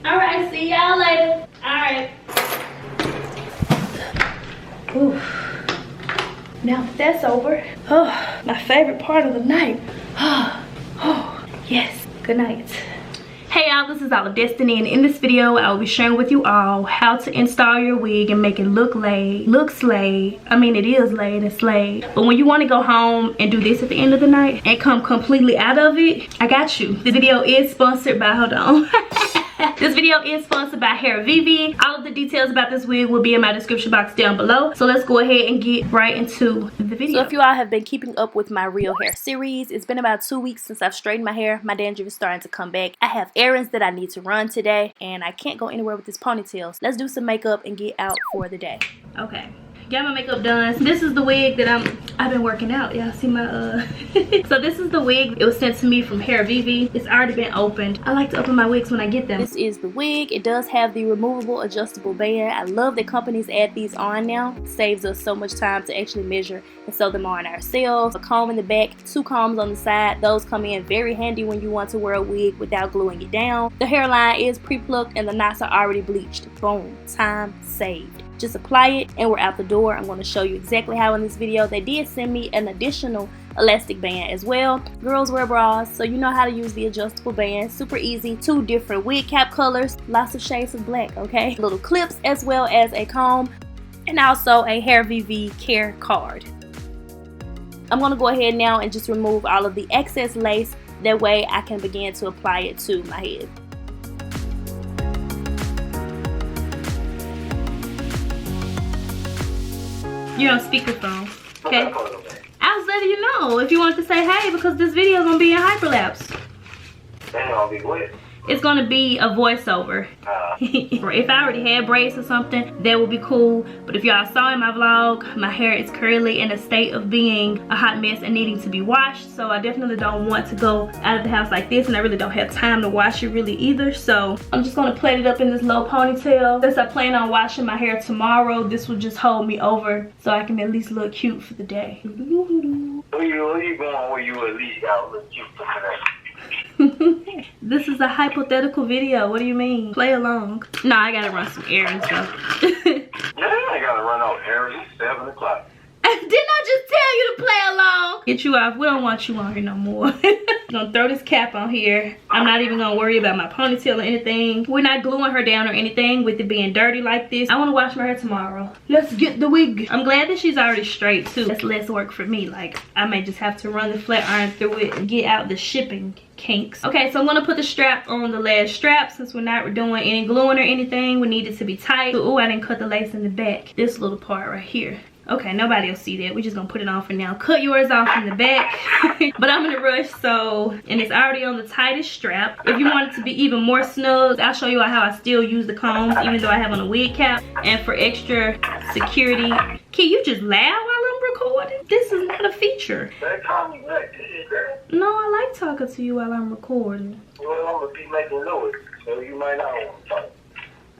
All right, see y'all later. All right. Ooh. Now that that's over, oh, my favorite part of the night. Oh, yes, good night. Hey y'all, this is allofdestiny, and in this video I will be sharing with you all how to install your wig and make it look slay. I mean, it is laid and slayed, but when you want to go home and do this at the end of the night and come completely out of it, I got you. The video is sponsored by, hold on. This video is sponsored by Hairvivi. All of the details about this wig will be in my description box down below. So let's go ahead and get right into the video. So if you all have been keeping up with my real hair series, it's been about 2 weeks since I've straightened my hair. My dandruff is starting to come back. I have errands that I need to run today, and I can't go anywhere with this ponytail. So let's do some makeup and get out for the day. Okay. Got my makeup done. This is the wig that I've been working out. Y'all see my so this is the wig. It was sent to me from Hairvivi. It's already been opened. I like to open my wigs when I get them. This is the wig. It does have the removable adjustable band. I love that companies add these on now. It saves us so much time to actually measure and sew them on ourselves. A comb in the back, 2 combs on the side. Those come in very handy when you want to wear a wig without gluing it down. The hairline is pre-plucked and the knots are already bleached. Boom, time saved. Just apply it and we're out the door. I'm going to show you exactly how in this video. They did send me an additional elastic band as well. Girls wear bras, so you know how to use the adjustable band. Super easy. 2 different wig cap colors, lots of shades of black, okay? Little clips as well as a comb, and also a Hairvivi care card. I'm going to go ahead now and just remove all of the excess lace. That way I can begin to apply it to my head. You're on speakerphone, okay? I was letting you know if you wanted to say hey, because this video is gonna be in hyperlapse. It's gonna be a voiceover. If I already had braids or something, that would be cool. But if y'all saw in my vlog, my hair is currently in a state of being a hot mess and needing to be washed. So I definitely don't want to go out of the house like this, and I really don't have time to wash it really either. So I'm just gonna plait it up in this low ponytail. Since I plan on washing my hair tomorrow, this will just hold me over so I can at least look cute for the day. Where you going where you at least gotta look cute for the day? This is a hypothetical video. What do you mean? Play along. No, I gotta run some errands though. Yeah, I gotta run out errands. It's 7 o'clock. Didn't I just tell you to play along? Get you off. We don't want you on here no more. I'm gonna throw this cap on here. I'm not even gonna worry about my ponytail or anything. We're not gluing her down or anything with it being dirty like this. I wanna wash my hair tomorrow. Let's get the wig. I'm glad that she's already straight too. That's less work for me. Like, I may just have to run the flat iron through it and get out the shipping kinks. Okay, so I'm gonna put the strap on the last strap. Since we're not doing any gluing or anything, we need it to be tight. Oh, I didn't cut the lace in the back. This little part right here. Okay, nobody will see that. We're just gonna put it on for now. Cut yours off in the back. But I'm in a rush, so, and it's already on the tightest strap. If you want it to be even more snug, I'll show you how I still use the combs even though I have on a wig cap. And for extra security, can you just laugh while I'm recording? This is not a feature. No, I like talking to you while I'm recording. Well, I'm gonna be making noise, so you might not want to talk.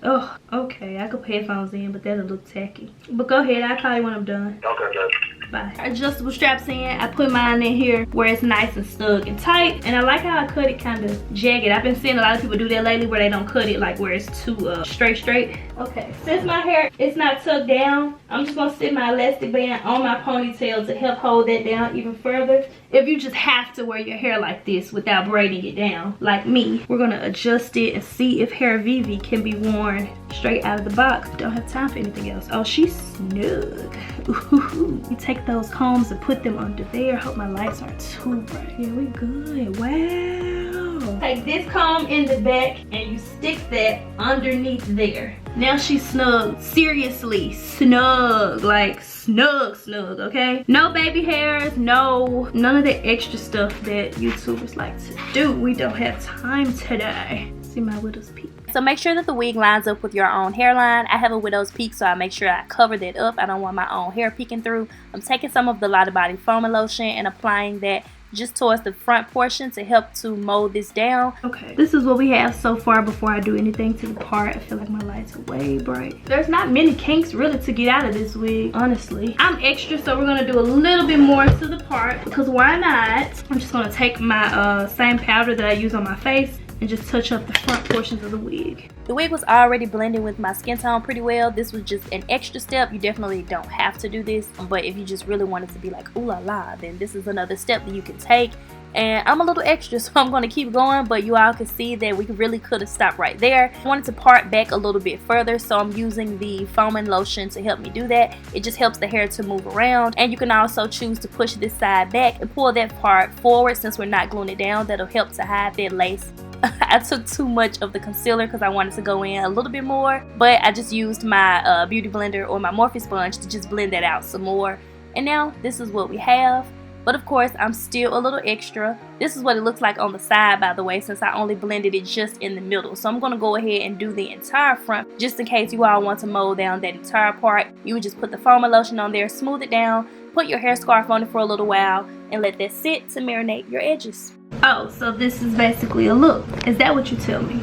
Oh, okay. I could put headphones in, but that'll look tacky. But go ahead. I'll call you when I'm done. Okay, good. Bye. Adjustable straps in. I put mine in here where it's nice and snug and tight. And I like how I cut it kind of jagged. I've been seeing a lot of people do that lately where they don't cut it like where it's too straight. Okay. Since my hair is not tucked down, I'm just going to sit my elastic band on my ponytail to help hold that down even further. If you just have to wear your hair like this without braiding it down, like me, we're going to adjust it and see if Hairvivi can be worn straight out of the box. Don't have time for anything else. Oh, she's snug. Ooh. You take those combs and put them under there. Hope my lights aren't too bright. Yeah, we good. Wow. Take this comb in the back and you stick that underneath there. Now she's snug. Seriously, snug. Like snug, okay? No baby hairs, none of the extra stuff that YouTubers like to do. We don't have time today. See my widow's peak. So make sure that the wig lines up with your own hairline. I have a widow's peak, so I make sure I cover that up. I don't want my own hair peeking through. I'm taking some of the Lotta Body Setting Lotion and applying that just towards the front portion to help to mold this down. Okay, this is what we have so far before I do anything to the part. I feel like my lights are way bright. There's not many kinks really to get out of this wig, honestly. I'm extra, so we're gonna do a little bit more to the part because why not? I'm just gonna take my same powder that I use on my face and just touch up the front portions of the wig. The wig was already blending with my skin tone pretty well. This was just an extra step. You definitely don't have to do this, but if you just really wanted to be like ooh la la, then this is another step that you can take. And I'm a little extra, so I'm going to keep going, but you all can see that we really could have stopped right there. I wanted to part back a little bit further, so I'm using the foaming lotion to help me do that. It just helps the hair to move around, and you can also choose to push this side back and pull that part forward since we're not gluing it down. That'll help to hide that lace. I took too much of the concealer because I wanted to go in a little bit more, but I just used my beauty blender or my Morphe sponge to just blend that out some more. And now this is what we have. But of course, I'm still a little extra. This is what it looks like on the side, by the way, since I only blended it just in the middle. So I'm going to go ahead and do the entire front, just in case you all want to mold down that entire part. You would just put the foaming lotion on there, smooth it down, put your hair scarf on it for a little while, and let that sit to marinate your edges. Oh, so this is basically a look. Is that what you tell me?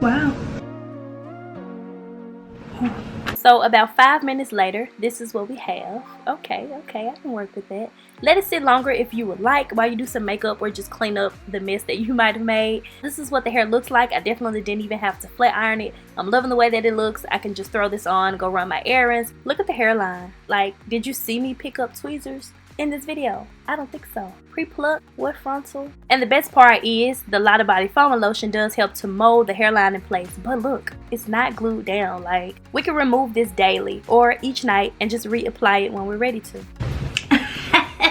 Wow. So about 5 minutes later, this is what we have. Okay, I can work with that. Let it sit longer if you would like while you do some makeup or just clean up the mess that you might have made. This is what the hair looks like. I definitely didn't even have to flat iron it. I'm loving the way that it looks. I can just throw this on, go run my errands. Look at the hairline. Like, did you see me pick up tweezers in this video? I don't think so. Pre-pluck with frontal. And the best part is the Lotta Body Foaming Lotion does help to mold the hairline in place. But look, it's not glued down. Like, we can remove this daily or each night and just reapply it when we're ready to.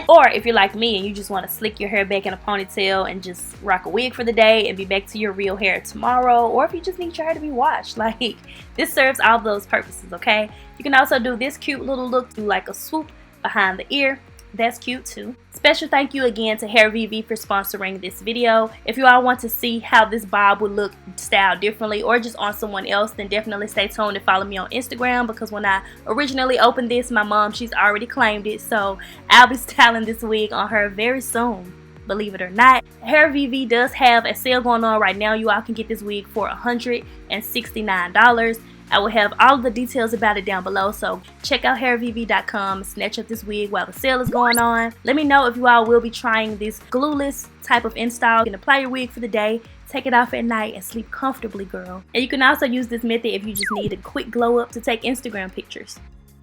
Or if you're like me and you just want to slick your hair back in a ponytail and just rock a wig for the day and be back to your real hair tomorrow, or if you just need your hair to be washed, like, this serves all those purposes, okay? You can also do this cute little look, do like a swoop behind the ear. That's cute too. Special thank you again to Hairvivi for sponsoring this video. If you all want to see how this bob would look styled differently or just on someone else, then definitely stay tuned and follow me on Instagram, because when I originally opened this, my mom, she's already claimed it, so I'll be styling this wig on her very soon. Believe it or not, Hairvivi does have a sale going on right now. You all can get this wig for $169. I will have all of the details about it down below, so check out hairvivi.com and snatch up this wig while the sale is going on. Let me know if you all will be trying this glueless type of install. You can apply your wig for the day, take it off at night, and sleep comfortably, girl. And you can also use this method if you just need a quick glow up to take Instagram pictures.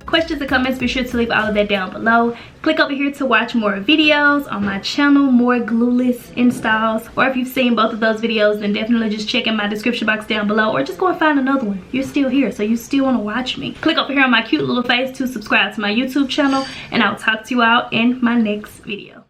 Questions and comments, be sure to leave all of that down below. Click over here to watch more videos on my channel, more glueless installs, or if you've seen both of those videos, then definitely just check in my description box down below, or just go and find another one. You're still here, so you still want to watch me. Click over here on my cute little face to subscribe to my YouTube channel, and I'll talk to you all in my next video.